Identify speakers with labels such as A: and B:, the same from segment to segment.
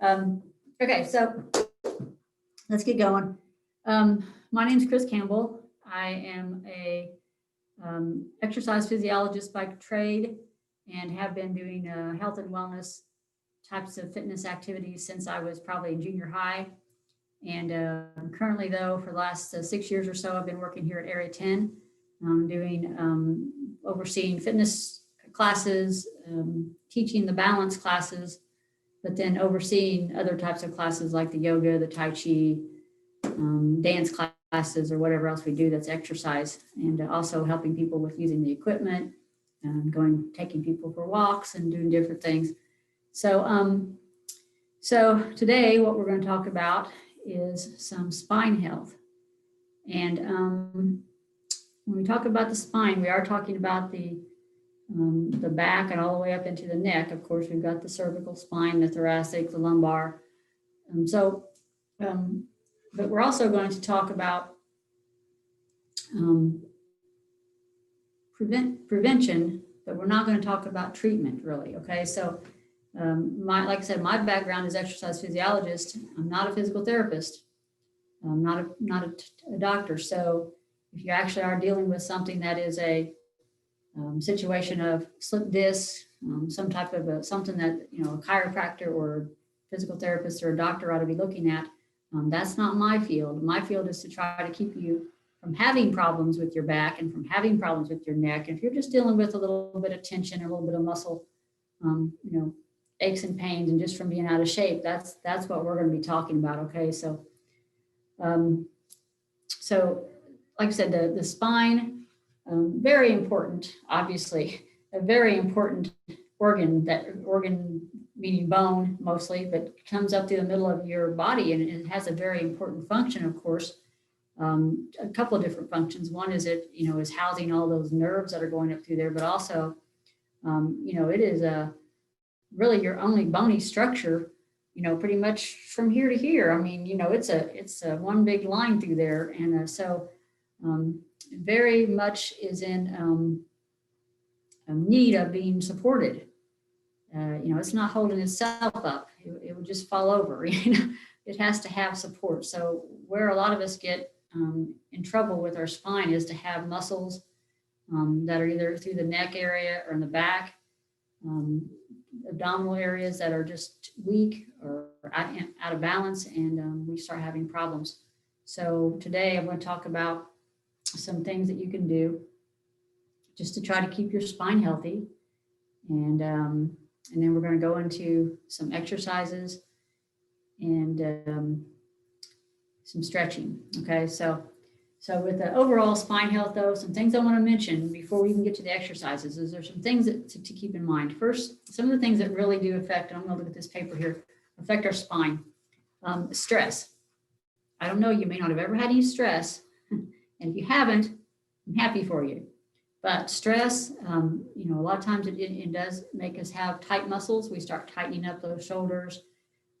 A: Okay, so let's get going. My name is Kris Campbell. I am a exercise physiologist by trade and have been doing health and wellness types of fitness activities since I was probably in junior high. And currently, though, for the last 6 years or so, I've been working here at Area 10, overseeing fitness classes, teaching the balance classes, but then overseeing other types of classes like the yoga, the Tai Chi, dance classes, or whatever else we do that's exercise, and also helping people with using the equipment, taking people for walks and doing different things. So today what we're going to talk about is some spine health. And when we talk about the spine, we are talking about the back and all the way up into the neck. Of course, we've got the cervical spine, the thoracic, the lumbar. But we're also going to talk about prevention, but we're not going to talk about treatment, really. Okay, so like I said, my background is exercise physiologist. I'm not a physical therapist. I'm not a doctor. So if you actually are dealing with something that is a situation of slip disc, some type of something that a chiropractor or physical therapist or a doctor ought to be looking at, that's not my field. My field is to try to keep you from having problems with your back and from having problems with your neck. And if you're just dealing with a little bit of tension, a little bit of muscle, aches and pains, and just from being out of shape, that's what we're going to be talking about. Okay, so like I said, the spine, very important, obviously, a very important organ meaning bone mostly, but comes up through the middle of your body, and it has a very important function, of course. A couple of different functions. One is is housing all those nerves that are going up through there, but also, it is really your only bony structure, pretty much from here to here. I mean, it's a one big line through there, and very much is in need of being supported. It's not holding itself up. It would just fall over. It has to have support. So where a lot of us get in trouble with our spine is to have muscles that are either through the neck area or in the back, abdominal areas that are just weak or out of balance, and we start having problems. So today I'm going to talk about some things that you can do just to try to keep your spine healthy, and then we're going to go into some exercises and some stretching. Okay, so with the overall spine health, though, some things I want to mention before we even get to the exercises is there's some things to keep in mind. First, some of the things that really do affect, and I'm going to look at this paper here, affect our spine. Stress. I don't know, you may not have ever had any stress, and if you haven't, I'm happy for you. But stress, a lot of times it does make us have tight muscles. We start tightening up those shoulders.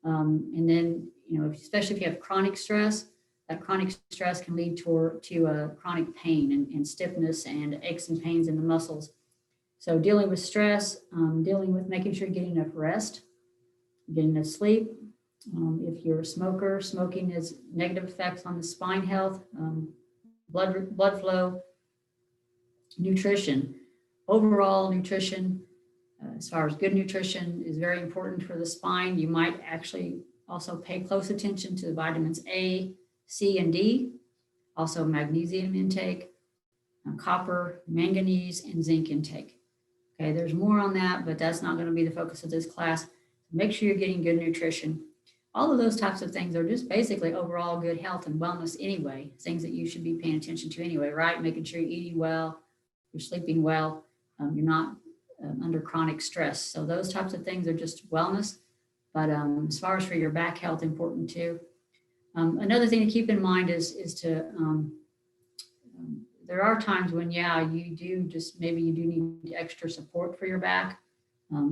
A: And then, especially if you have chronic stress, that chronic stress can lead to chronic pain and stiffness and aches and pains in the muscles. So dealing with stress, dealing with making sure you're getting enough rest, getting enough sleep. If you're a smoker, smoking has negative effects on the spine health, blood flow, nutrition. Overall nutrition, as far as good nutrition, is very important for the spine. You might actually also pay close attention to the vitamins A, C, and D, also magnesium intake, copper, manganese, and zinc intake. Okay, there's more on that, but that's not going to be the focus of this class. Make sure you're getting good nutrition. All of those types of things are just basically overall good health and wellness anyway, things that you should be paying attention to anyway, right? Making sure you're eating well, you're sleeping well, you're not under chronic stress. So those types of things are just wellness. But as far as for your back health, important too. Another thing to keep in mind is there are times when, you do need extra support for your back.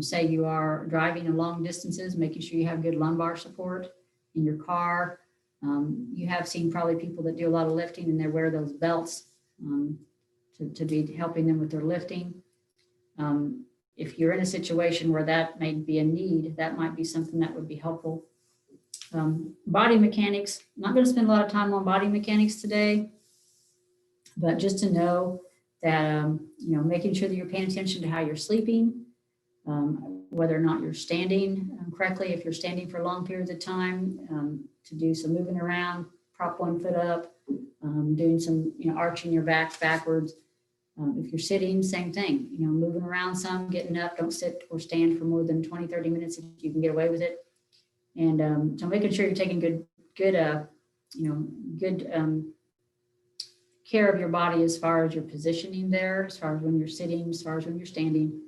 A: Say you are driving long distances, making sure you have good lumbar support in your car. You have seen probably people that do a lot of lifting and they wear those belts to be helping them with their lifting. If you're in a situation where that may be a need, that might be something that would be helpful. Body mechanics, I'm not going to spend a lot of time on body mechanics today, but just to know that, making sure that you're paying attention to how you're sleeping, whether or not you're standing correctly, if you're standing for long periods of time, to do some moving around, prop one foot up, doing some, arching your back backwards. If you're sitting, same thing, moving around some, getting up, don't sit or stand for more than 20, 30 minutes if you can get away with it. And so making sure you're taking good care of your body as far as your positioning there, as far as when you're sitting, as far as when you're standing,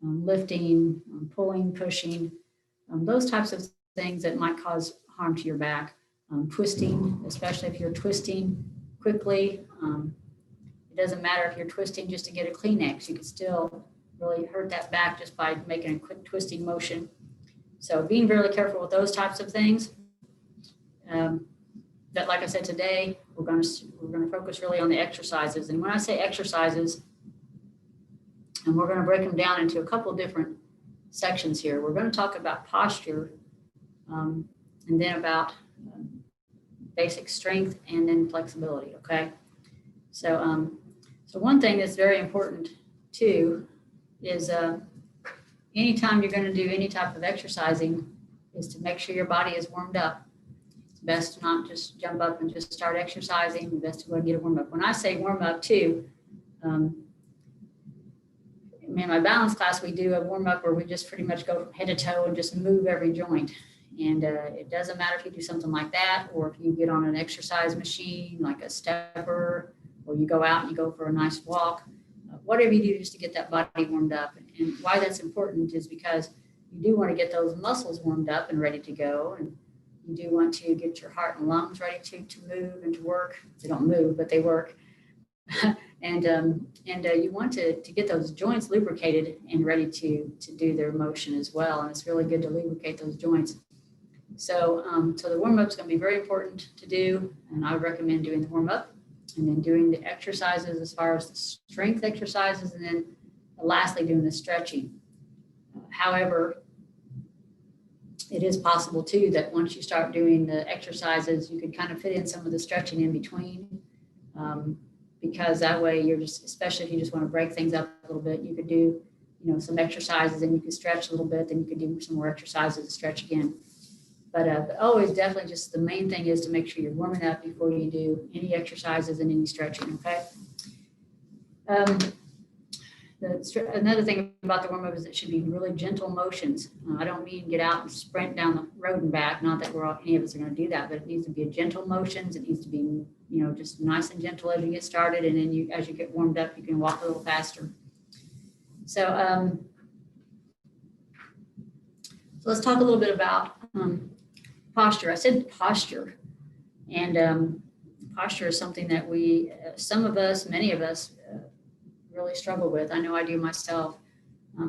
A: lifting, pulling, pushing, those types of things that might cause harm to your back. Twisting, especially if you're twisting quickly. It doesn't matter if you're twisting just to get a Kleenex. You can still really hurt that back just by making a quick twisting motion. So being really careful with those types of things. That, like I said, today we're going to focus really on the exercises. And when I say exercises, and we're going to break them down into a couple of different sections here. We're going to talk about posture, and then about basic strength, and then flexibility. Okay. So, so one thing that's very important too is anytime you're going to do any type of exercising is to make sure your body is warmed up. It's best to not just jump up and just start exercising. It's best to go and get a warm up. When I say warm up too, in my balance class, we do a warm up where we just pretty much go from head to toe and just move every joint. And it doesn't matter if you do something like that, or if you get on an exercise machine like a stepper, or you go out and you go for a nice walk, whatever you do just to get that body warmed up. And why that's important is because you do want to get those muscles warmed up and ready to go. And you do want to get your heart and lungs ready to move and to work. They don't move, but they work. and you want to get those joints lubricated and ready to do their motion as well. And it's really good to lubricate those joints. So the warm-up is going to be very important to do, and I recommend doing the warm-up and then doing the exercises as far as the strength exercises, and then lastly doing the stretching. However, it is possible too that once you start doing the exercises, you could kind of fit in some of the stretching in between, because that way you're just, especially if you just want to break things up a little bit, you could do some exercises and you could stretch a little bit, then you could do some more exercises and stretch again. But always definitely just the main thing is to make sure you're warming up before you do any exercises and any stretching, okay? Another thing about the warm-up is it should be really gentle motions. I don't mean get out and sprint down the road and back, not that any of us are going to do that, but it needs to be a gentle motions. It needs to be, just nice and gentle as you get started, and then as you get warmed up, you can walk a little faster. So let's talk a little bit about posture. I said posture, and posture is something that many of us really struggle with. I know I do myself,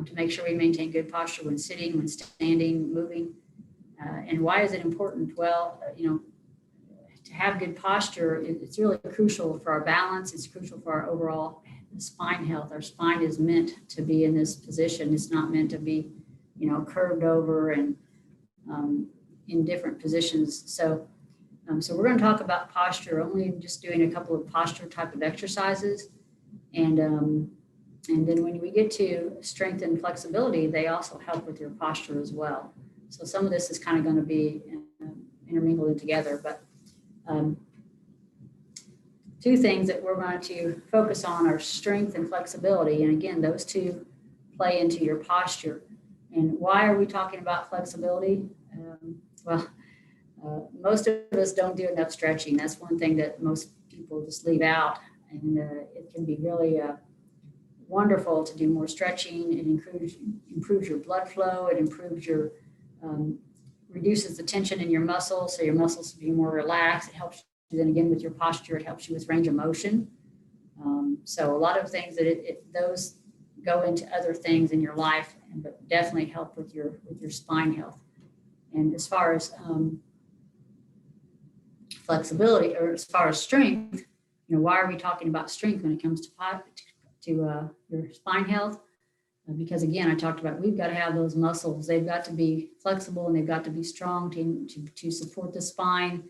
A: to make sure we maintain good posture when sitting, when standing, moving. And why is it important? Well, to have good posture, it's really crucial for our balance. It's crucial for our overall spine health. Our spine is meant to be in this position. It's not meant to be, curved over and in different positions. So we're going to talk about posture, only just doing a couple of posture type of exercises. And then when we get to strength and flexibility, they also help with your posture as well. So some of this is kind of going to be intermingled together, but two things that we're going to focus on are strength and flexibility. And again, those two play into your posture. And why are we talking about flexibility? Most of us don't do enough stretching. That's one thing that most people just leave out. And it can be really wonderful to do more stretching. It improves your blood flow. It improves reduces the tension in your muscles, so your muscles will be more relaxed. It helps you then again with your posture. It helps you with range of motion. So a lot of things that those go into other things in your life, but definitely help with your spine health. And as far as flexibility, or as far as strength, why are we talking about strength when it comes to your spine health? Because again, I talked about, we've got to have those muscles. They've got to be flexible and they've got to be strong to support the spine,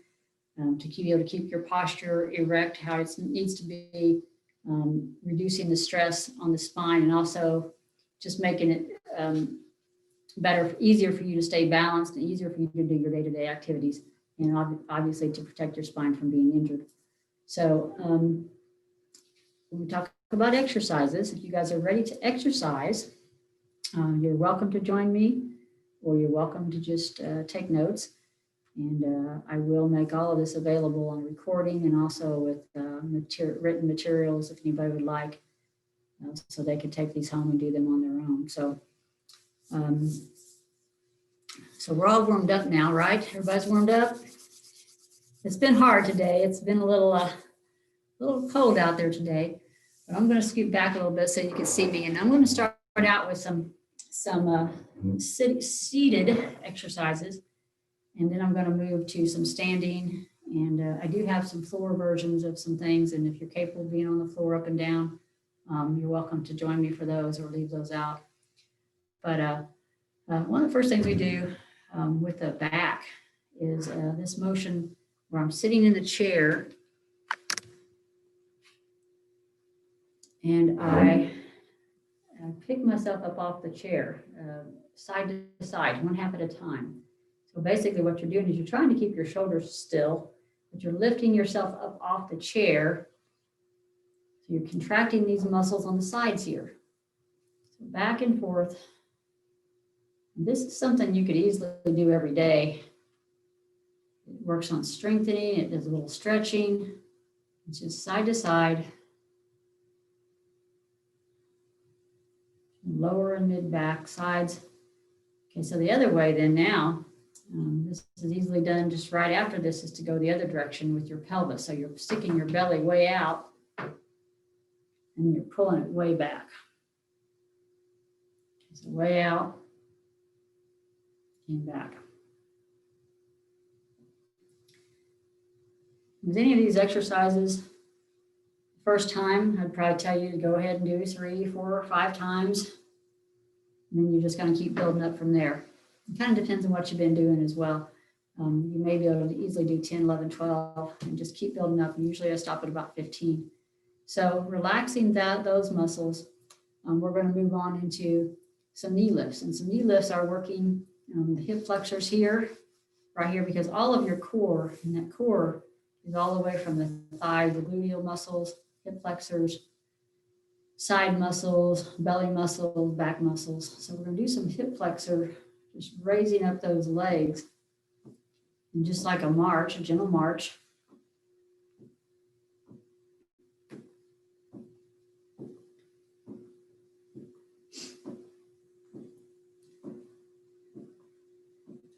A: to be able to keep your posture erect, how it needs to be, reducing the stress on the spine, and also just making it better, easier for you to stay balanced and easier for you to do your day-to-day activities, and obviously to protect your spine from being injured. So when we talk about exercises, if you guys are ready to exercise, you're welcome to join me, or you're welcome to just take notes. And I will make all of this available on recording and also with written materials if anybody would like, so they can take these home and do them on their own. So we're all warmed up now, right? Everybody's warmed up. It's been hard today. It's been a little cold out there today, but I'm going to scoot back a little bit so you can see me. And I'm going to start out with some seated exercises. And then I'm going to move to some standing, and I do have some floor versions of some things. And if you're capable of being on the floor up and down, you're welcome to join me for those or leave those out. But one of the first things we do with the back is this motion where I'm sitting in the chair and I pick myself up off the chair, side to side, one half at a time. So basically what you're doing is you're trying to keep your shoulders still, but you're lifting yourself up off the chair. So you're contracting these muscles on the sides here. So back and forth. And this is something you could easily do every day. It works on strengthening, it does a little stretching. It's just side to side. Lower and mid back sides. Okay, so the other way then now, this is easily done just right after this, is to go the other direction with your pelvis. So you're sticking your belly way out and you're pulling it way back. So way out and back. With any of these exercises, first time, I'd probably tell you to go ahead and do 3, 4, or 5 times. And then you're just going to keep building up from there. It kind of depends on what you've been doing as well. You may be able to easily do 10, 11, 12, and just keep building up. And usually I stop at about 15. So relaxing those muscles, we're going to move on into some knee lifts. And some knee lifts are working the hip flexors here, right here, because all of your core, and that core is all the way from the thigh, the gluteal muscles, hip flexors, side muscles, belly muscles, back muscles. So we're going to do some hip flexor, just raising up those legs, and just like a march, a gentle march.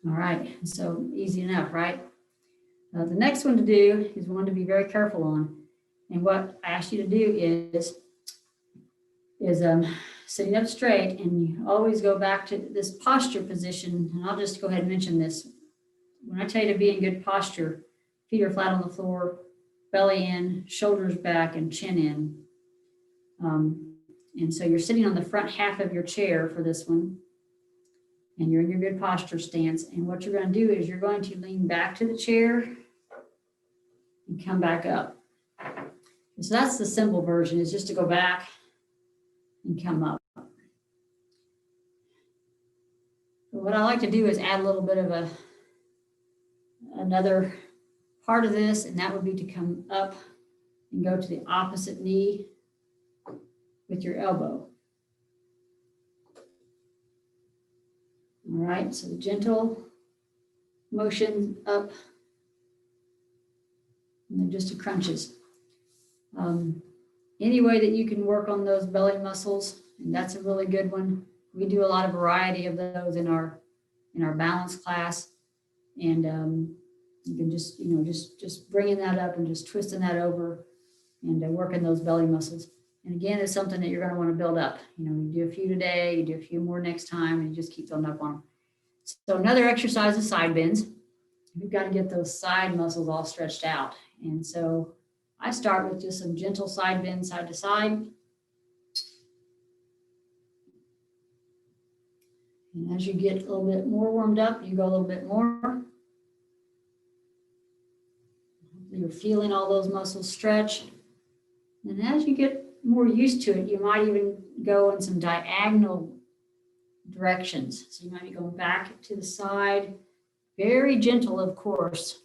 A: All right, so easy enough, right? The next one to do is one to be very careful on. And what I ask you to do is sitting up straight, and you always go back to this posture position. And I'll just go ahead and mention this. When I tell you to be in good posture, feet are flat on the floor, belly in, shoulders back, and chin in. And so you're sitting on the front half of your chair for this one, and you're in your good posture stance. And what you're going to do is you're going to lean back to the chair and come back up. And so that's the simple version, is just to go back and come up. But what I like to do is add a little bit of another part of this, and that would be to come up and go to the opposite knee with your elbow. All right, so the gentle motion up, and then just to crunches. Any way that you can work on those belly muscles, and that's a really good one. We do a lot of variety of those in our balance class, and you can just bringing that up and just twisting that over and working those belly muscles. And again, it's something that you're going to want to build up. You do a few today, you do a few more next time, and you just keep building up on them. So another exercise is side bends. We've got to get those side muscles all stretched out. And so I start with just some gentle side bends, side to side. And as you get a little bit more warmed up, you go a little bit more. You're feeling all those muscles stretch. And as you get more used to it, you might even go in some diagonal directions. So you might be going back to the side, very gentle, of course.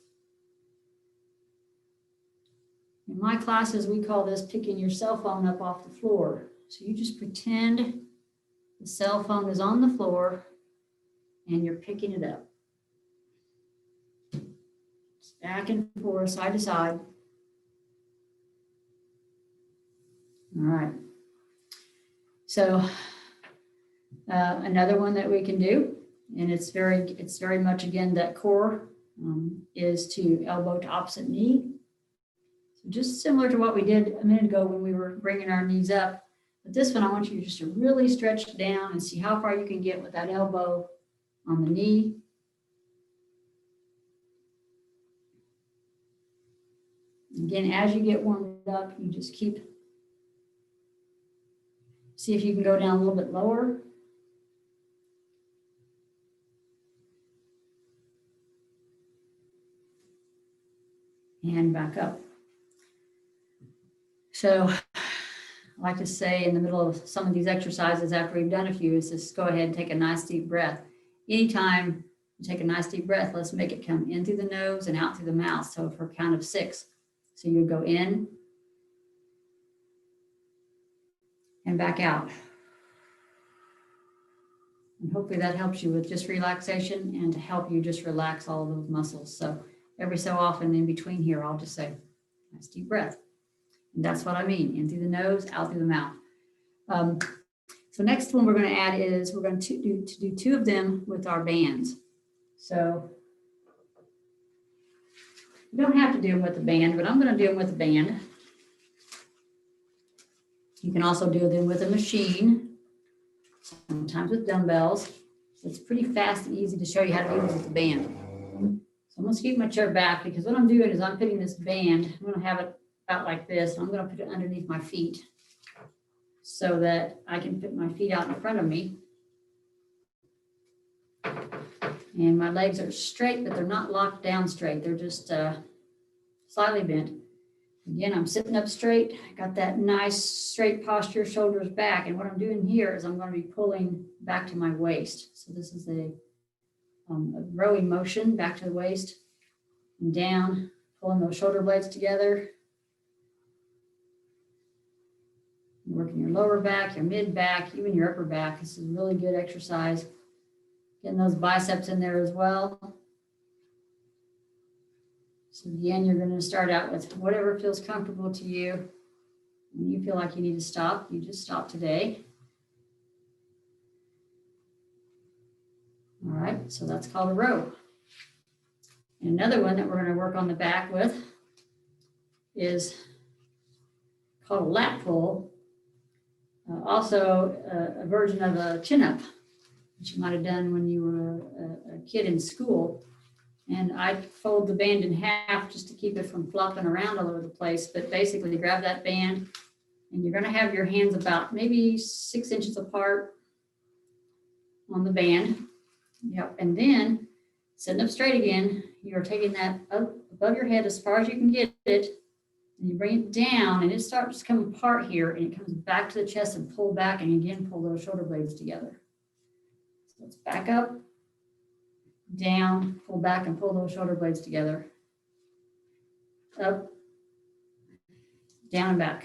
A: In my classes, we call this picking your cell phone up off the floor. So you just pretend the cell phone is on the floor and you're picking it up. Just back and forth, side to side. All right. So another one that we can do, and it's very much, again, that core is to elbow to opposite knee. So just similar to what we did a minute ago when we were bringing our knees up. But this one, I want you just to really stretch down and see how far you can get with that elbow on the knee. Again, as you get warmed up, you just see if you can go down a little bit lower. And back up. So I like to say in the middle of some of these exercises after we've done a few is just go ahead and take a nice deep breath. Anytime you take a nice deep breath, let's make it come in through the nose and out through the mouth. So for a count of 6. So you go in and back out. And hopefully that helps you with just relaxation and to help you just relax all of those muscles. So every so often in between here, I'll just say, nice deep breath. And that's what I mean, in through the nose, out through the mouth. So next one we're going to add is we're going to do 2 of them with our bands. So you don't have to do them with the band, but I'm going to do them with the band. You can also do them with a machine, sometimes with dumbbells. It's pretty fast and easy to show you how to do them with the band. So I'm going to scoot my chair back because what I'm doing is I'm putting this band, I'm going to have it out like this, and I'm going to put it underneath my feet so that I can put my feet out in front of me. And my legs are straight, but they're not locked down straight. They're just slightly bent. Again, I'm sitting up straight. I got that nice straight posture, shoulders back. And what I'm doing here is I'm going to be pulling back to my waist. So this is a rowing motion back to the waist and down, pulling those shoulder blades together. You're working your lower back, your mid back, even your upper back. This is a really good exercise. Getting those biceps in there as well. So again, you're going to start out with whatever feels comfortable to you. When you feel like you need to stop, you just stop today. All right, so that's called a row. And another one that we're going to work on the back with is called a lat pull. Also a version of a chin-up, which you might have done when you were a kid in school. And I fold the band in half just to keep it from flopping around all over the place. But basically grab that band and you're going to have your hands about maybe 6 inches apart on the band. Yep. And then sitting up straight again, you're taking that up above your head as far as you can get it. And you bring it down and it starts to come apart here and it comes back to the chest and pull back and again pull those shoulder blades together. So let's back up, down, pull back and pull those shoulder blades together. Up, down and back.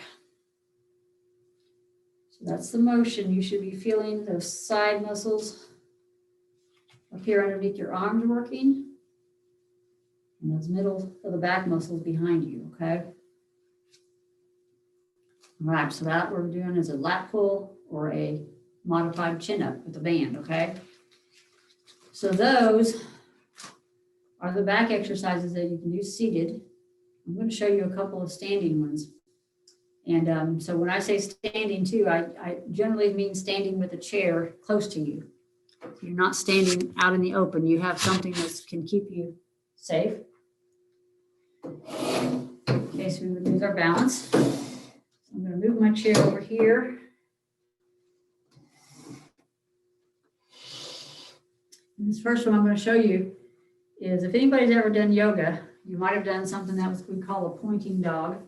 A: So that's the motion. You should be feeling those side muscles up here underneath your arms working and those middle of the back muscles behind you, okay? All right, so that what we're doing is a lat pull or a modified chin up with a band, okay? So those are the back exercises that you can do seated. I'm going to show you a couple of standing ones. And so when I say standing too, I generally mean standing with a chair close to you. You're not standing out in the open. You have something that can keep you safe in case we would lose our balance. I'm going to move my chair over here. And this first one I'm going to show you is, if anybody's ever done yoga, you might have done something that we call a pointing dog.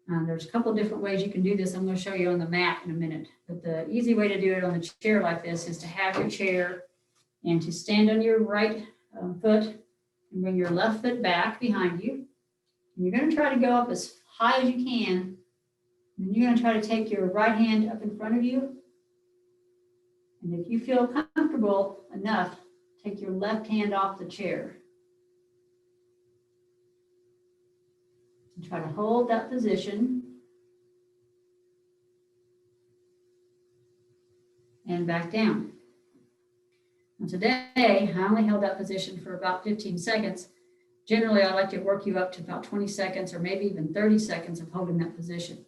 A: There's a couple of different ways you can do this. I'm going to show you on the mat in a minute. But the easy way to do it on the chair like this is to have your chair and to stand on your right foot and bring your left foot back behind you. And you're going to try to go up as high as you can. And you're going to try to take your right hand up in front of you. And if you feel comfortable enough, take your left hand off the chair. And try to hold that position. And back down. Now today, I only held that position for about 15 seconds. Generally, I like to work you up to about 20 seconds or maybe even 30 seconds of holding that position.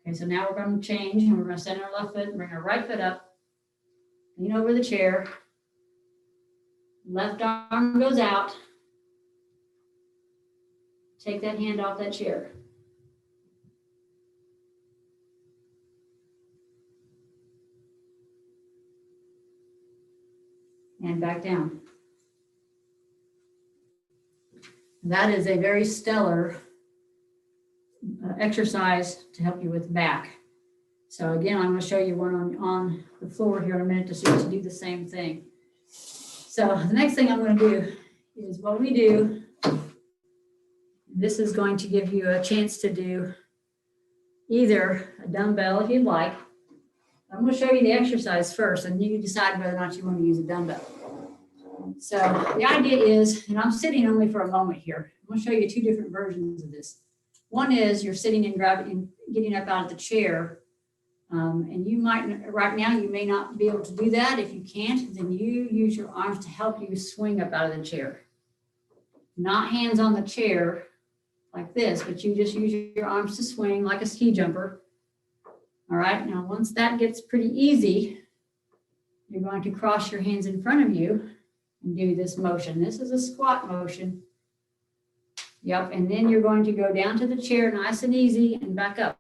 A: Okay, so now we're going to change, and we're going to send our left foot and bring our right foot up. Lean over the chair. Left arm goes out. Take that hand off that chair. And back down. That is a very stellar exercise to help you with back. So again, I'm going to show you one on the floor here in a minute to see you to do the same thing. So the next thing I'm going to do is what we do. This is going to give you a chance to do either a dumbbell if you'd like. I'm going to show you the exercise first, and you decide whether or not you want to use a dumbbell. So the idea is, and I'm sitting only for a moment here. I'm going to show you two different versions of this. One is you're sitting and getting up out of the chair. And you might, right now, you may not be able to do that. If you can't, then you use your arms to help you swing up out of the chair. Not hands on the chair like this, but you just use your arms to swing like a ski jumper. All right, now once that gets pretty easy, you're going to cross your hands in front of you and do this motion. This is a squat motion. Yep, and then you're going to go down to the chair nice and easy and back up.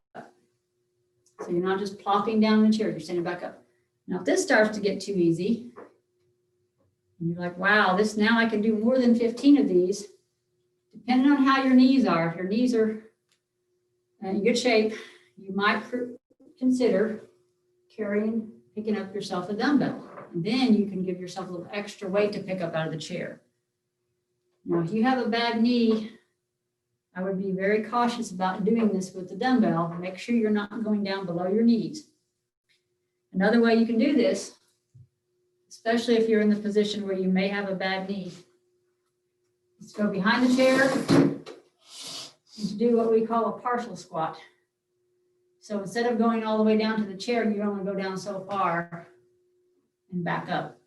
A: So you're not just plopping down in the chair, you're standing back up. Now if this starts to get too easy, and you're like, wow, this now I can do more than 15 of these, depending on how your knees are. If your knees are in good shape, you might consider picking up yourself a dumbbell. And then you can give yourself a little extra weight to pick up out of the chair. Now, if you have a bad knee, I would be very cautious about doing this with the dumbbell. Make sure you're not going down below your knees. Another way you can do this, especially if you're in the position where you may have a bad knee, is go behind the chair and to do what we call a partial squat. So instead of going all the way down to the chair, you only go down so far and back up.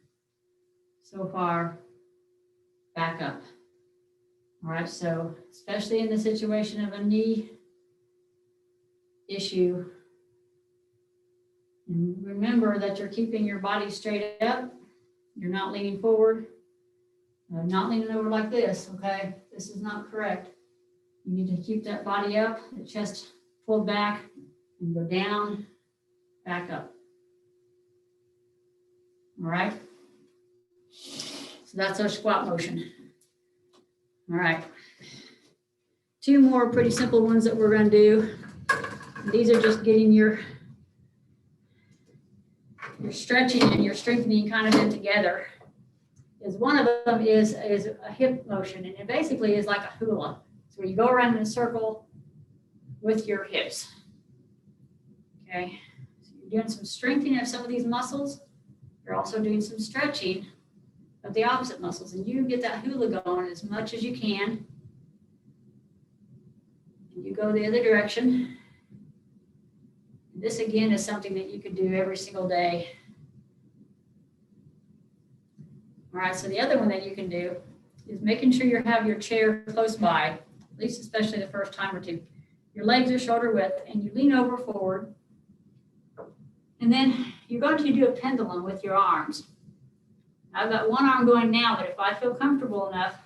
A: So far, back up. All right, so especially in the situation of a knee issue, and remember that you're keeping your body straight up. You're not leaning forward, not leaning over like this, okay? This is not correct. You need to keep that body up, the chest pulled back, and go down, back up. All right? So that's our squat motion. All right. Two more pretty simple ones that we're going to do. These are just getting your stretching and your strengthening kind of in together. One of them is a hip motion, and it basically is like a hula. So you go around in a circle with your hips. Okay, so you're doing some strengthening of some of these muscles. You're also doing some stretching of the opposite muscles, and you get that hula going as much as you can. And you go the other direction. This again is something that you could do every single day. All right, so the other one that you can do is making sure you have your chair close by, at least especially the first time or two. Your legs are shoulder width, and you lean over forward. And then you're going to do a pendulum with your arms. I've got one arm going now, but if I feel comfortable enough,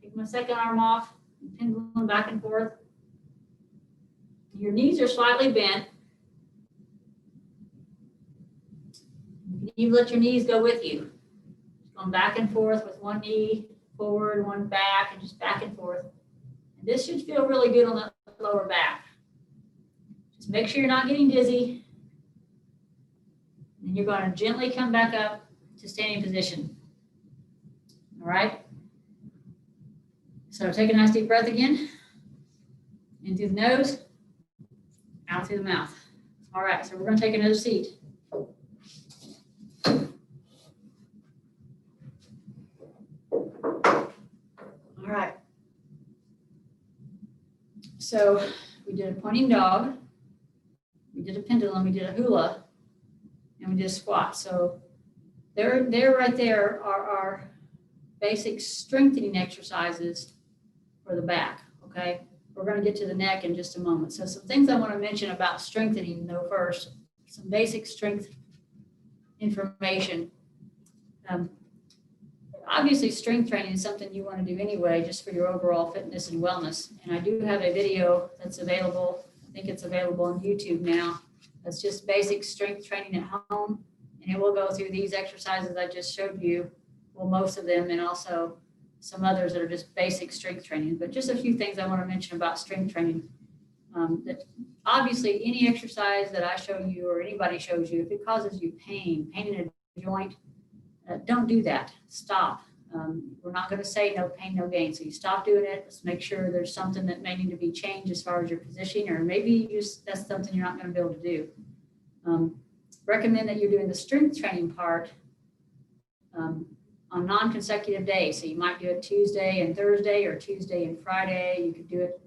A: take my second arm off and pendulum back and forth. Your knees are slightly bent. You let your knees go with you. going back and forth with one knee forward, one back, and just back and forth. And this should feel really good on the lower back. Just make sure you're not getting dizzy. And you're going to gently come back up to standing position. All right. So take a nice deep breath again. In through the nose, out through the mouth. All right, so we're going to take another seat. All right. So we did a pointing dog, we did a pendulum, we did a hula, and we did a squat. So there right there are our basic strengthening exercises for the back, okay? We're going to get to the neck in just a moment. So some things I want to mention about strengthening though first, some basic strength information. Obviously strength training is something you want to do anyway, just for your overall fitness and wellness. And I do have a video that's available. I think it's available on YouTube now. That's just basic strength training at home. And it will go through these exercises I just showed you, well, most of them, and also some others that are just basic strength training. But just a few things I want to mention about strength training. That obviously any exercise that I show you or anybody shows you, if it causes you pain in a joint, don't do that. Stop. We're not going to say no pain, no gain. So you stop doing it. Let's make sure there's something that may need to be changed as far as your positioning, or maybe that's something you're not going to be able to do. Recommend that you're doing the strength training part on non-consecutive days. So you might do it Tuesday and Thursday, or Tuesday and Friday. You could do it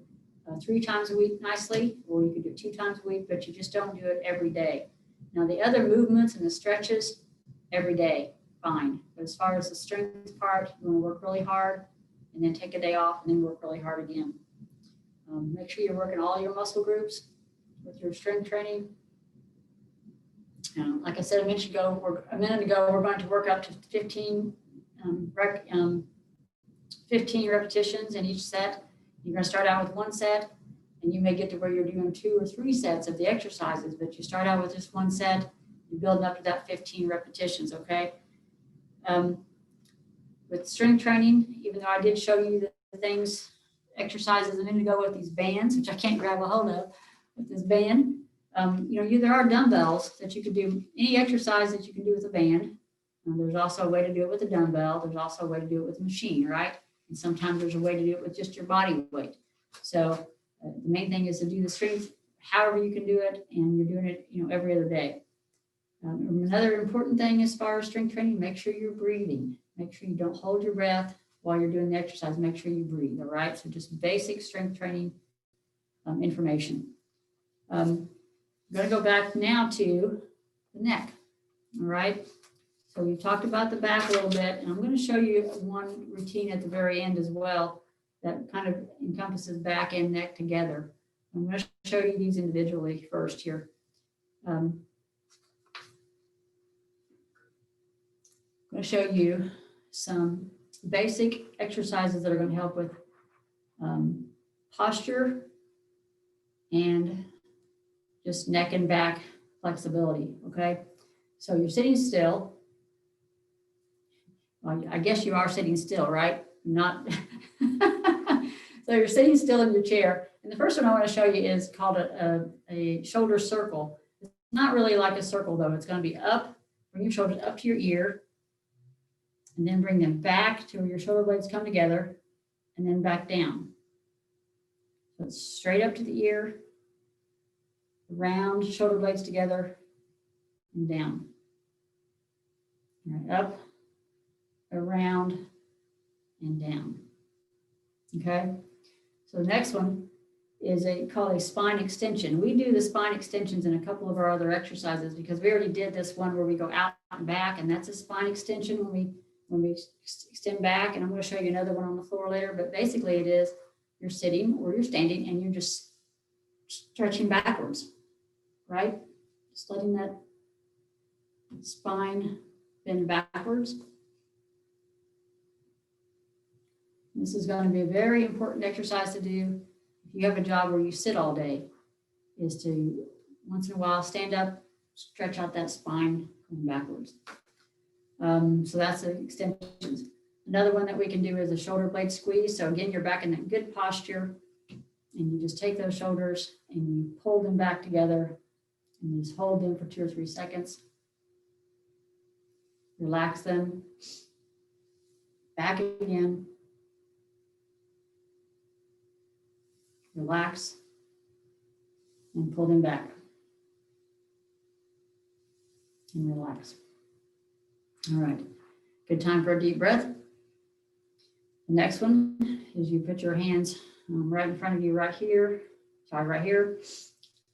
A: 3 times a week nicely, or you could do it 2 times a week, but you just don't do it every day. Now the other movements and the stretches, every day, fine. But as far as the strength part, you want to work really hard and then take a day off and then work really hard again. Make sure you're working all your muscle groups with your strength training. Like I said a minute ago, we're going to work up to 15 repetitions in each set. You're going to start out with 1 set, and you may get to where you're doing 2 or 3 sets of the exercises, but you start out with just 1 set, you're building up to that 15 repetitions, okay? With strength training, even though I did show you the things, exercises a minute ago with these bands, which I can't grab a hold of, with this band, there are dumbbells that you could do, any exercise that you can do with a band. There's also a way to do it with a dumbbell. There's also a way to do it with a machine, right? And sometimes there's a way to do it with just your body weight. So the main thing is to do the strength however you can do it, and you're doing it, every other day. Another important thing as far as strength training, make sure you're breathing. Make sure you don't hold your breath while you're doing the exercise. Make sure you breathe, all right? So just basic strength training information. I'm going to go back now to the neck, all right? So we've talked about the back a little bit, and I'm going to show you one routine at the very end as well that kind of encompasses back and neck together. I'm going to show you these individually first here. I'm going to show you some basic exercises that are going to help with posture and just neck and back flexibility, okay? So you're sitting still. Well, I guess you are sitting still, right? Not. So you're sitting still in your chair. And the first one I want to show you is called a shoulder circle. It's not really like a circle though. It's going to be up, bring your shoulders up to your ear, and then bring them back to where your shoulder blades come together, and then back down. So it's straight up to the ear, round shoulder blades together, and down. All right, up, around, and down. Okay, so the next one is called a spine extension. We do the spine extensions in a couple of our other exercises because we already did this one where we go out and back, and that's a spine extension when we extend back, and I'm going to show you another one on the floor later, but basically it is you're sitting or you're standing and you're just stretching backwards, right? Just letting that spine bend backwards. This is going to be a very important exercise to do if you have a job where you sit all day, is to once in a while stand up, stretch out that spine going backwards. So that's the extensions. Another one that we can do is a shoulder blade squeeze. So again, you're back in that good posture, and you just take those shoulders and you pull them back together and you just hold them for 2 or 3 seconds. Relax them. Back again. Relax and pull them back. And relax. All right. Good time for a deep breath. The next one is you put your hands right in front of you right here. Sorry, right here.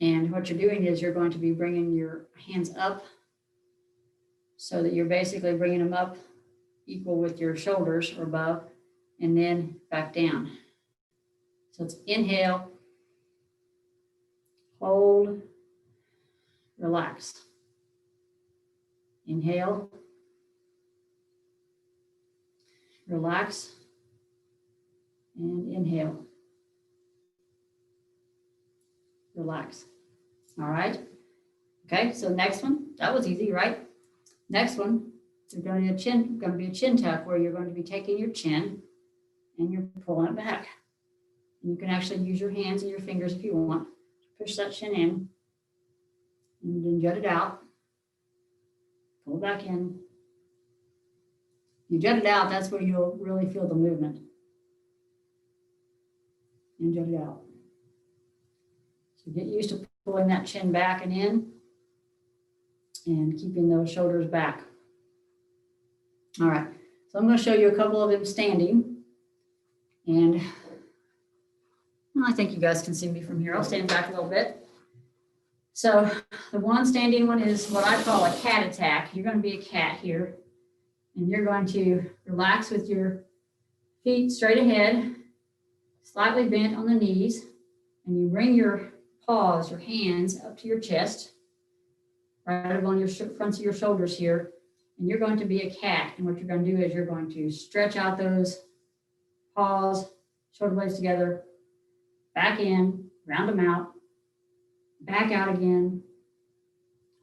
A: And what you're doing is you're going to be bringing your hands up so that you're basically bringing them up equal with your shoulders or above, and then back down. So it's inhale, hold, relax. Inhale, relax, and inhale. Relax. All right. Okay, so next one, that was easy, right? Next one, it's going to be a chin tuck where you're going to be taking your chin and you're pulling it back. And you can actually use your hands and your fingers if you want. Push that chin in and then jut it out. Pull it back in. You jut it out, that's where you'll really feel the movement. And jut it out. So get used to pulling that chin back and in and keeping those shoulders back. All right, so I'm going to show you a couple of them standing. And I think you guys can see me from here. I'll stand back a little bit. So the one standing one is what I call a cat attack. You're going to be a cat here. And you're going to relax with your feet straight ahead, slightly bent on the knees. And you bring your paws, your hands up to your chest, right up on your fronts of your shoulders here. And you're going to be a cat. And what you're going to do is you're going to stretch out those paws, shoulder blades together, back in, round them out, back out again,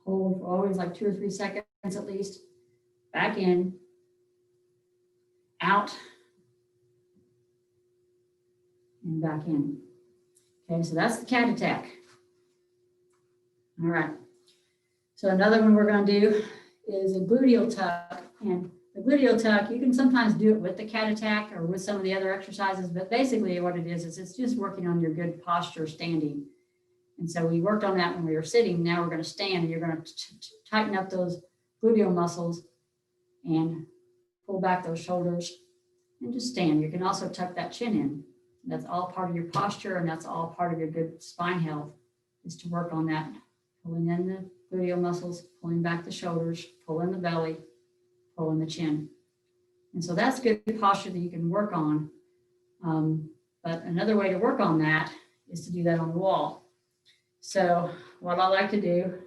A: hold for always like 2 or 3 seconds at least, back in, out, and back in. Okay, so that's the cat attack. All right. So another one we're going to do is a gluteal tuck. And the gluteal tuck, you can sometimes do it with the cat attack or with some of the other exercises, but basically what it is it's just working on your good posture standing. And so we worked on that when we were sitting. Now we're going to stand, and you're going to tighten up those gluteal muscles and pull back those shoulders and just stand. You can also tuck that chin in. That's all part of your posture, and that's all part of your good spine health, is to work on that. Pulling in the gluteal muscles, pulling back the shoulders, pulling the belly, pulling the chin. And so that's good posture that you can work on. But another way to work on that is to do that on the wall. So what I like to do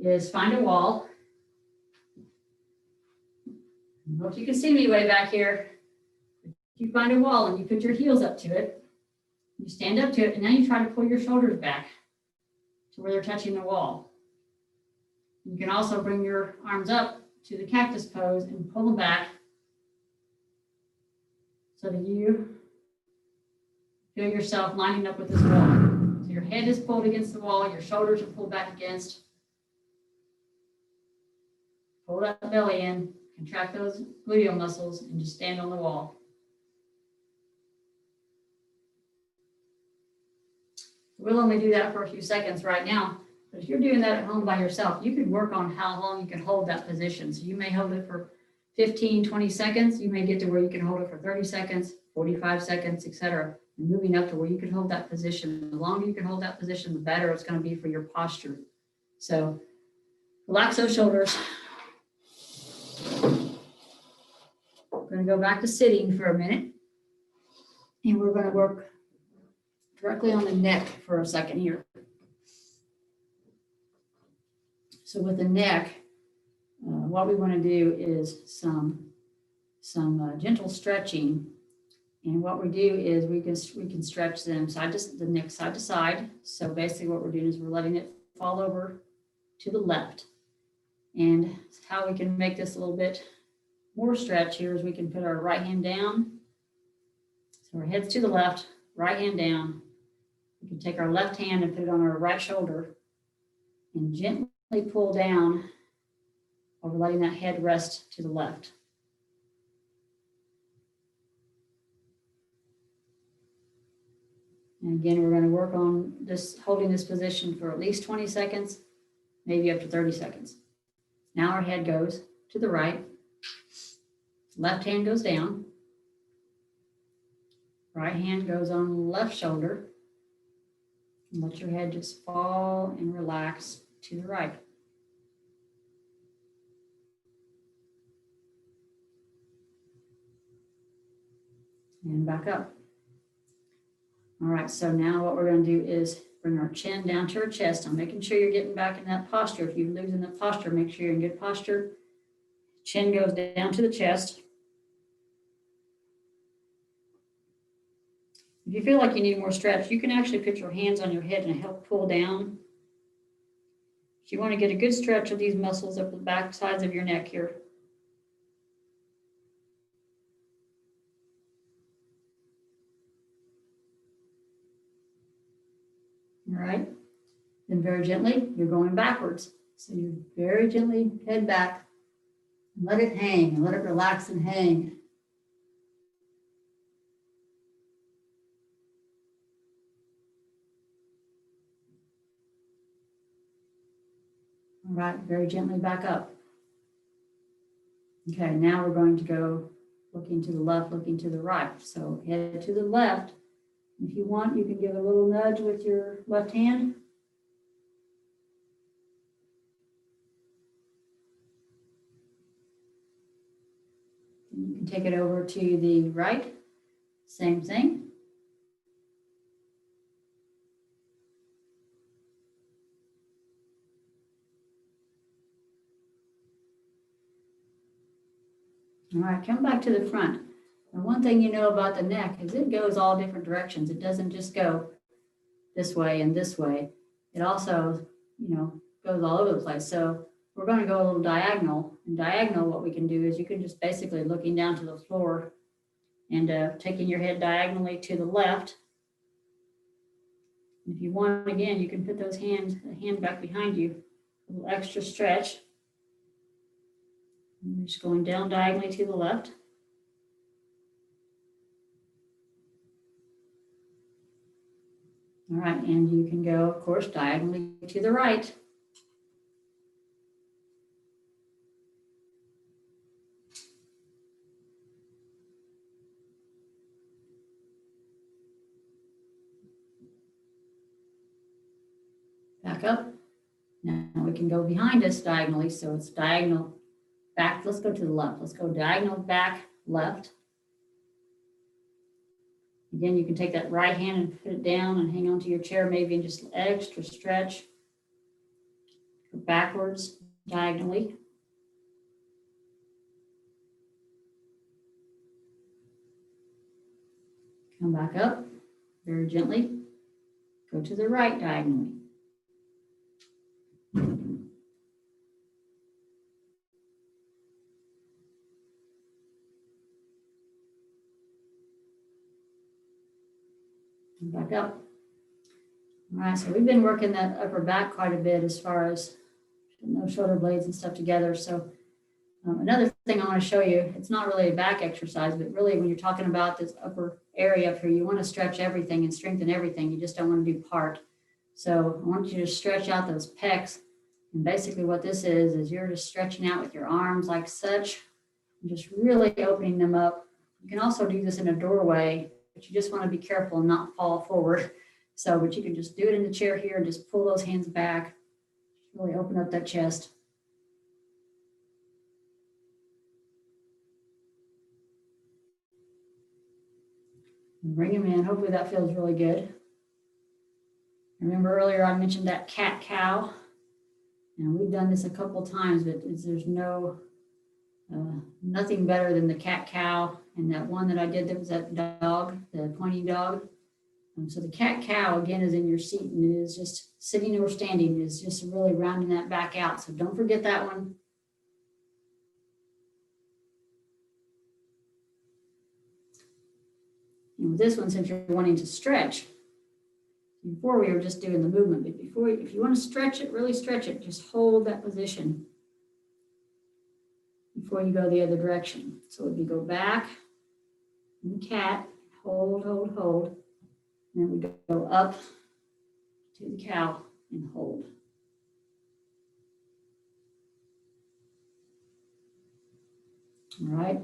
A: is find a wall. I hope you can see me way back here. You find a wall and you put your heels up to it. You stand up to it, and now you try to pull your shoulders back to where they're touching the wall. You can also bring your arms up to the cactus pose and pull them back so that you feel yourself lining up with this wall. So your head is pulled against the wall, your shoulders are pulled back against. Pull that belly in, contract those gluteal muscles, and just stand on the wall. We'll only do that for a few seconds right now, but if you're doing that at home by yourself, you could work on how long you can hold that position. So you may hold it for 15, 20 seconds. You may get to where you can hold it for 30 seconds, 45 seconds, etc. And moving up to where you can hold that position. The longer you can hold that position, the better it's going to be for your posture. So relax those shoulders. We're going to go back to sitting for a minute, and we're going to work directly on the neck for a second here. So with the neck, what we want to do is some gentle stretching. And what we do is we can stretch them the neck side to side. So basically what we're doing is we're letting it fall over to the left. And how we can make this a little bit more stretch here is we can put our right hand down. So our head's to the left, right hand down. We can take our left hand and put it on our right shoulder and gently pull down over letting that head rest to the left. And again, we're going to work on this, holding this position for at least 20 seconds, maybe up to 30 seconds. Now our head goes to the right, left hand goes down, right hand goes on left shoulder, and let your head just fall and relax to the right. And back up. All right, so now what we're going to do is bring our chin down to our chest. I'm making sure you're getting back in that posture. If you're losing that posture, make sure you're in good posture. Chin goes down to the chest. If you feel like you need more stretch, you can actually put your hands on your head and help pull down. If you want to get a good stretch of these muscles up the back sides of your neck here. All right, then very gently, you're going backwards. So you very gently head back, and let it hang, and let it relax and hang. All right, very gently back up. Okay, now we're going to go looking to the left, looking to the right. So head to the left. If you want, you can give a little nudge with your left hand. And you can take it over to the right. Same thing. All right, come back to the front. And one thing you know about the neck is it goes all different directions. It doesn't just go this way and this way. It also, goes all over the place. So we're going to go a little diagonal. And diagonal, what we can do is you can just basically looking down to the floor and taking your head diagonally to the left. If you want, again, you can put those hands, the hand back behind you, a little extra stretch. And you're just going down diagonally to the left. All right, and you can go, of course, diagonally to the right. Back up. Now we can go behind us diagonally, so it's diagonal back. Let's go to the left. Let's go diagonal back left. Again, you can take that right hand and put it down and hang onto your chair maybe and just extra stretch. Go backwards diagonally. Come back up very gently. Go to the right diagonally. Back up. All right, so we've been working that upper back quite a bit as far as no shoulder blades and stuff together. So another thing I want to show you, it's not really a back exercise, but really when you're talking about this upper area up here, you want to stretch everything and strengthen everything. You just don't want to do part. So I want you to stretch out those pecs. And basically what this is you're just stretching out with your arms like such, and just really opening them up. You can also do this in a doorway, but you just want to be careful and not fall forward. So, but you can just do it in the chair here and just pull those hands back, really open up that chest. And bring them in. Hopefully that feels really good. Remember earlier I mentioned that cat-cow. And we've done this a couple times, but there's nothing better than the cat-cow. And that one that I did, that was that dog, the pointing dog. So the cat-cow, again, is in your seat, and it is just sitting or standing, is just really rounding that back out. So don't forget that one. And with this one, since you're wanting to stretch, before we were just doing the movement, but before, if you want to stretch it, really stretch it, just hold that position before you go the other direction. So if you go back in the cat, hold, hold, hold, and then we go up to the cow and hold. All right,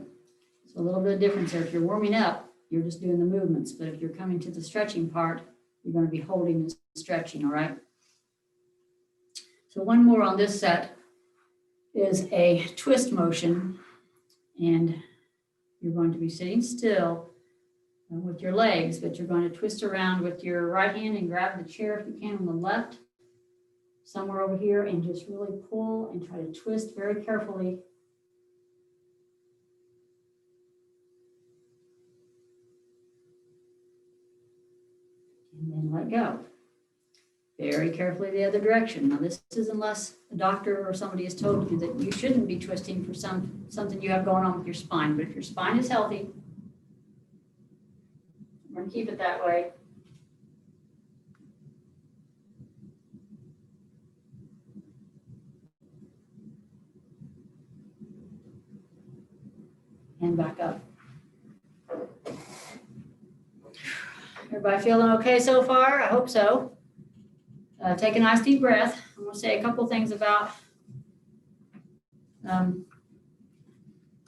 A: so a little bit of difference there. If you're warming up, you're just doing the movements, but if you're coming to the stretching part, you're going to be holding and stretching, all right? So one more on this set is a twist motion, and you're going to be sitting still with your legs, but you're going to twist around with your right hand and grab the chair if you can on the left, somewhere over here, and just really pull and try to twist very carefully. And then let go. Very carefully the other direction. Now this is unless a doctor or somebody has told you that you shouldn't be twisting for something you have going on with your spine. But if your spine is healthy, we're going to keep it that way. And back up. Everybody feeling okay so far? I hope so. Take a nice deep breath. I'm going to say a couple things about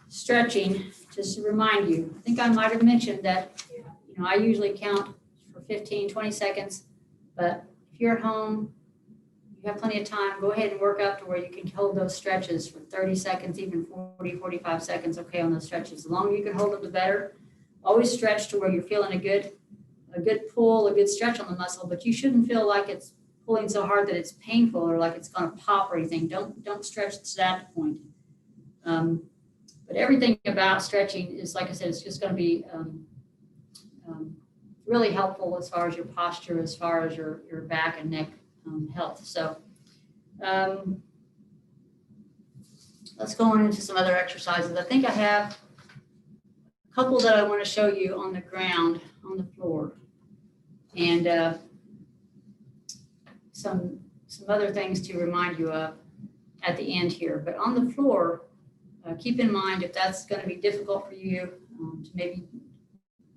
A: stretching, just to remind you. I think I might have mentioned that, I usually count for 15, 20 seconds, but if you're at home, you have plenty of time, go ahead and work up to where you can hold those stretches for 30 seconds, even 40, 45 seconds, okay, on those stretches. The longer you can hold them, the better. Always stretch to where you're feeling a good pull, a good stretch on the muscle, but you shouldn't feel like it's pulling so hard that it's painful or like it's going to pop or anything. Don't stretch to that point. But everything about stretching is, like I said, it's just going to be really helpful as far as your posture, as far as your back and neck health. So let's go on into some other exercises. I think I have a couple that I want to show you on the ground, on the floor, and some other things to remind you of at the end here. But on the floor, keep in mind if that's going to be difficult for you to maybe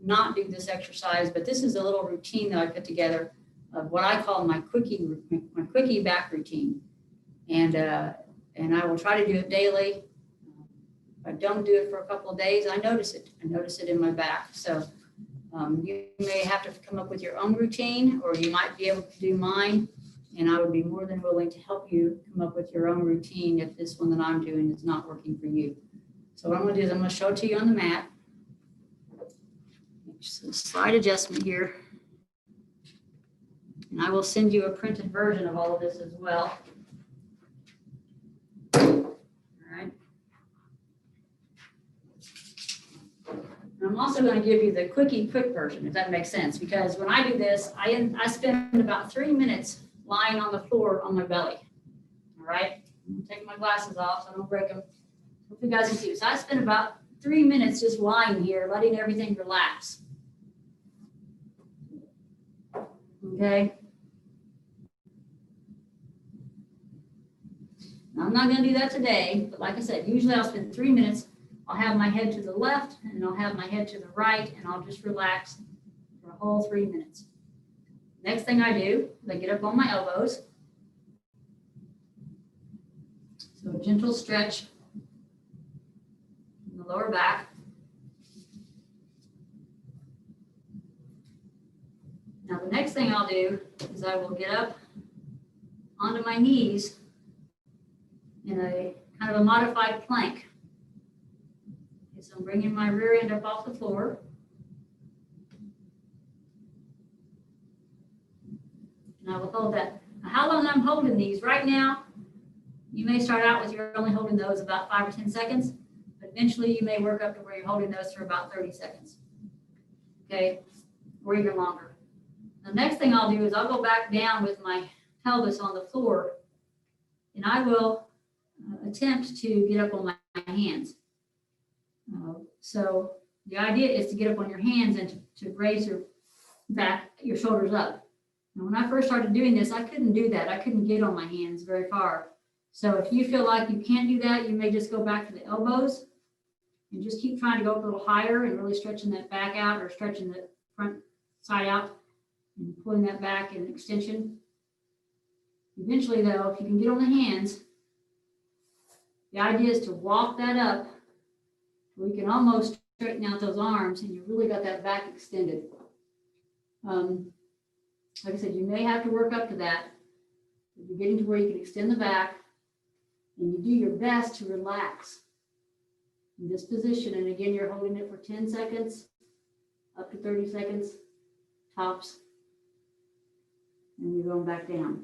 A: not do this exercise, but this is a little routine that I put together of what I call my quickie back routine. And I will try to do it daily. If I don't do it for a couple of days, I notice it. I notice it in my back. So you may have to come up with your own routine, or you might be able to do mine. And I would be more than willing to help you come up with your own routine if this one that I'm doing is not working for you. So what I'm going to do is I'm going to show it to you on the mat. Just a slight adjustment here. And I will send you a printed version of all of this as well. All right. And I'm also going to give you the quick version, if that makes sense, because when I do this, I spend about 3 minutes lying on the floor on my belly. All right. I'm taking my glasses off so I don't break them. Hope you guys can see. So I spend about 3 minutes just lying here, letting everything relax. Okay. Now, I'm not going to do that today, but like I said, usually I'll spend 3 minutes. I'll have my head to the left and I'll have my head to the right, and I'll just relax for a whole 3 minutes. Next thing I do is I get up on my elbows. So a gentle stretch in the lower back. Now the next thing I'll do is I will get up onto my knees in a kind of a modified plank. Okay, so I'm bringing my rear end up off the floor. And I will hold that. Now, how long I'm holding these right now, you may start out with you're only holding those about 5 or 10 seconds, but eventually you may work up to where you're holding those for about 30 seconds. Okay, or even longer. The next thing I'll do is I'll go back down with my pelvis on the floor, and I will attempt to get up on my hands. So The idea is to get up on your hands and to raise your back, your shoulders up. And when I first started doing this, I couldn't do that. I couldn't get on my hands very far. So if you feel like you can't do that, you may just go back to the elbows and just keep trying to go up a little higher and really stretching that back out, or stretching the front side out and pulling that back in extension. Eventually though, if you can get on the hands, the idea is to walk that up where you can almost straighten out those arms and you really got that back extended. Like I said, you may have to work up to that. If you're getting to where you can extend the back and you do your best to relax in this position. And again, you're holding it for 10 seconds, up to 30 seconds, tops, and you're going back down.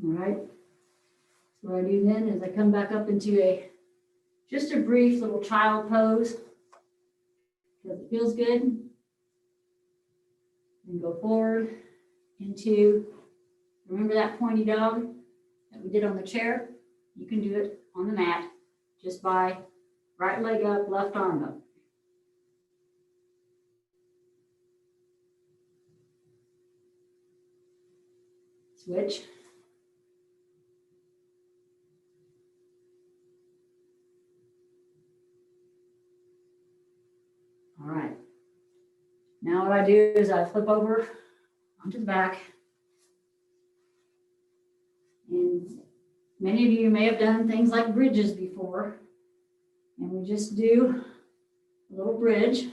A: All right. So what I do then is I come back up into just a brief little child pose, because it feels good. And go forward into, remember that pointy dog that we did on the chair? You can do it on the mat just by right leg up, left arm up. Switch. All right. Now what I do is I flip over onto the back. And many of you may have done things like bridges before. And we just do a little bridge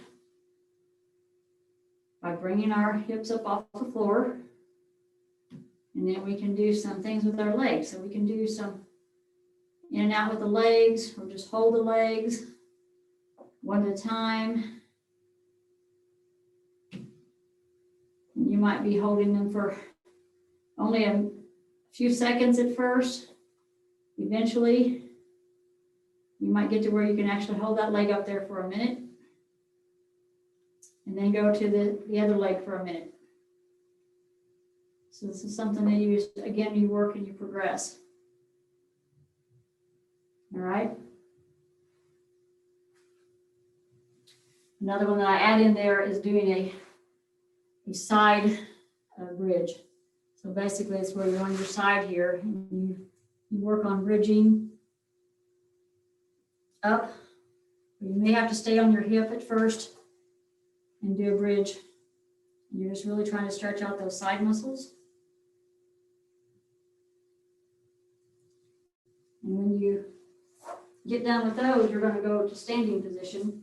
A: by bringing our hips up off the floor. And then we can do some things with our legs. So we can do some in and out with the legs, or just hold the legs one at a time. You might be holding them for only a few seconds at first. Eventually, you might get to where you can actually hold that leg up there for a minute, and then go to the other leg for a minute. So this is something that you work and you progress. All right. Another one that I add in there is doing a side bridge. So basically it's where you're on your side here and you work on bridging up. You may have to stay on your hip at first and do a bridge. And you're just really trying to stretch out those side muscles. And when you get done with those, you're going to go to standing position.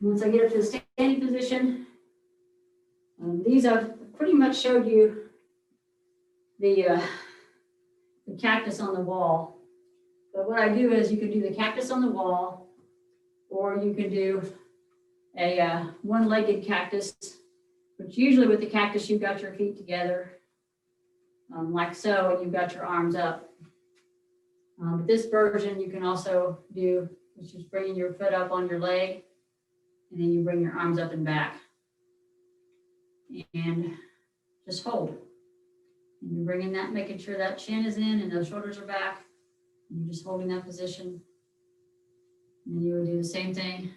A: Once I get up to the standing position, these I've pretty much showed you the cactus on the wall. But what I do is you could do the cactus on the wall, or you could do a one-legged cactus, which usually with the cactus, you've got your feet together like so, and you've got your arms up. But this version you can also do, which is bringing your foot up on your leg, and then you bring your arms up and back. And just hold. And you're bringing that, making sure that chin is in and those shoulders are back. And you're just holding that position. And then you would do the same thing,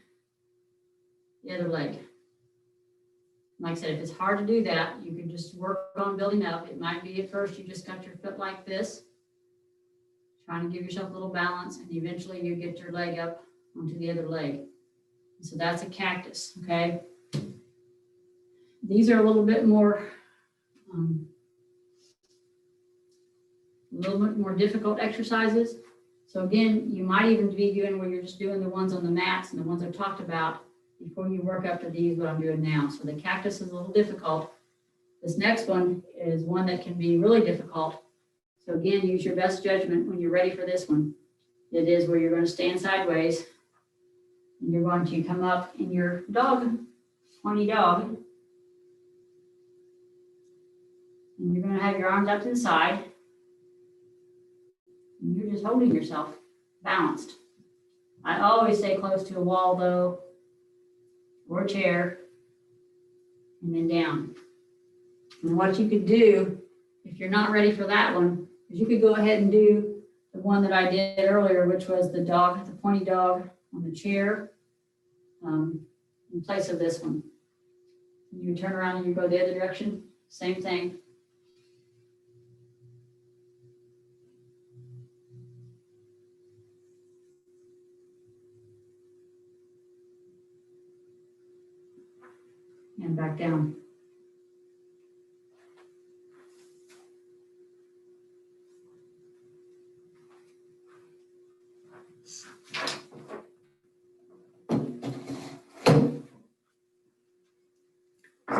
A: the other leg. Like I said, if it's hard to do that, you can just work on building up. It might be at first you just got your foot like this, trying to give yourself a little balance, and eventually you get your leg up onto the other leg. So that's a cactus, okay? These are a little bit more difficult exercises. So again, you might even be doing where you're just doing the ones on the mats and the ones I've talked about before you work up to these, what I'm doing now. So the cactus is a little difficult. This next one is one that can be really difficult. So again, use your best judgment when you're ready for this one. It is where you're going to stand sideways. And you're going to come up in your dog, pointy dog. And you're going to have your arms up to the side. And you're just holding yourself balanced. I always stay close to a wall though, or a chair. and then down. And what you could do, if you're not ready for that one, is you could go ahead and do the one that I did earlier, which was the dog, the pointy dog on the chair, in place of this one. You turn around and you go the other direction, same thing. And back down. So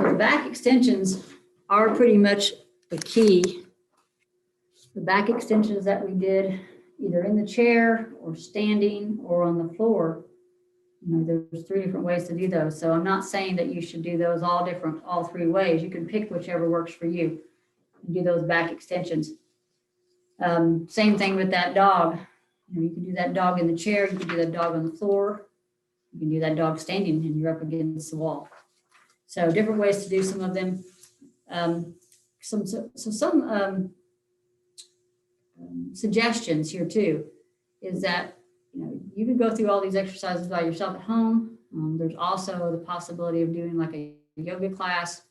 A: the back extensions are pretty much the key. The back extensions that we did either in the chair or standing or on the floor, you know, there's 3 different ways to do those. So I'm not saying that you should do those all 3 ways. You can pick whichever works for you and do those back extensions. Same thing with that dog. You know, you can do that dog in the chair, you can do that dog on the floor, you can do that dog standing and you're up against the wall. So different ways to do some of them. Some suggestions here too is that, you know, you can go through all these exercises by yourself at home. There's also the possibility of doing like a yoga class,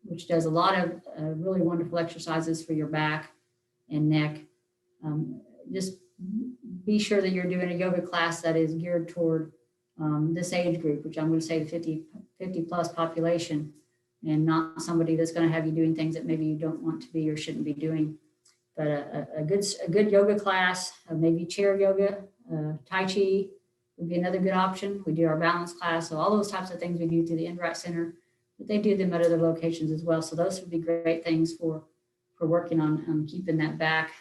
A: which does a lot of really wonderful exercises for your back and neck. Just be sure that you're doing a yoga class that is geared toward this age group, which I'm going to say the 50 plus population, and not somebody that's going to have you doing things that maybe you don't want to be or shouldn't be doing. But a good yoga class, maybe chair yoga, Tai Chi would be another good option. We do our balance class. So all those types of things we do through the Inright Center, but they do them at other locations as well. So those would be great things for working on keeping that back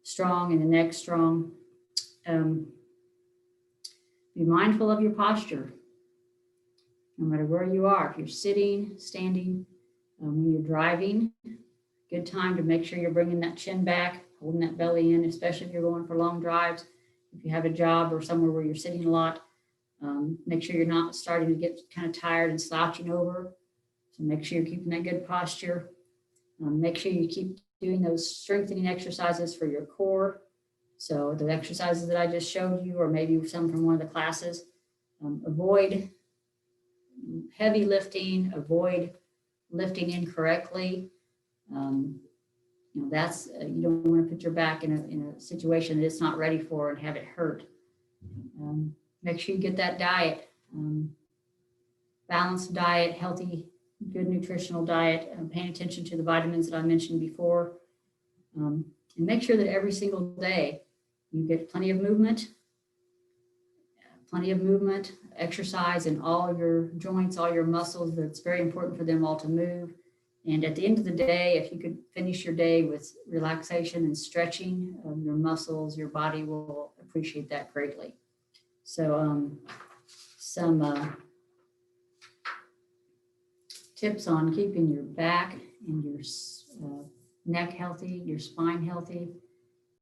A: strong and the neck strong. Be mindful of your posture, no matter where you are. If you're sitting, standing, when you're driving, good time to make sure you're bringing that chin back, holding that belly in, especially if you're going for long drives. If you have a job or somewhere where you're sitting a lot, make sure you're not starting to get kind of tired and slouching over. So make sure you're keeping that good posture. Make sure you keep doing those strengthening exercises for your core. So the exercises that I just showed you, or maybe some from one of the classes, avoid heavy lifting, avoid lifting incorrectly. You know, that's you don't want to put your back in a situation that it's not ready for and have it hurt. Make sure you get that diet, balanced diet, healthy, good nutritional diet, paying attention to the vitamins that I mentioned before, and make sure that every single day you get plenty of movement, exercise in all your joints, all your muscles. That's very important for them all to move. And at the end of the day, if you could finish your day with relaxation and stretching of your muscles, your body will appreciate that greatly. So some tips on keeping your back and your neck healthy, your spine healthy.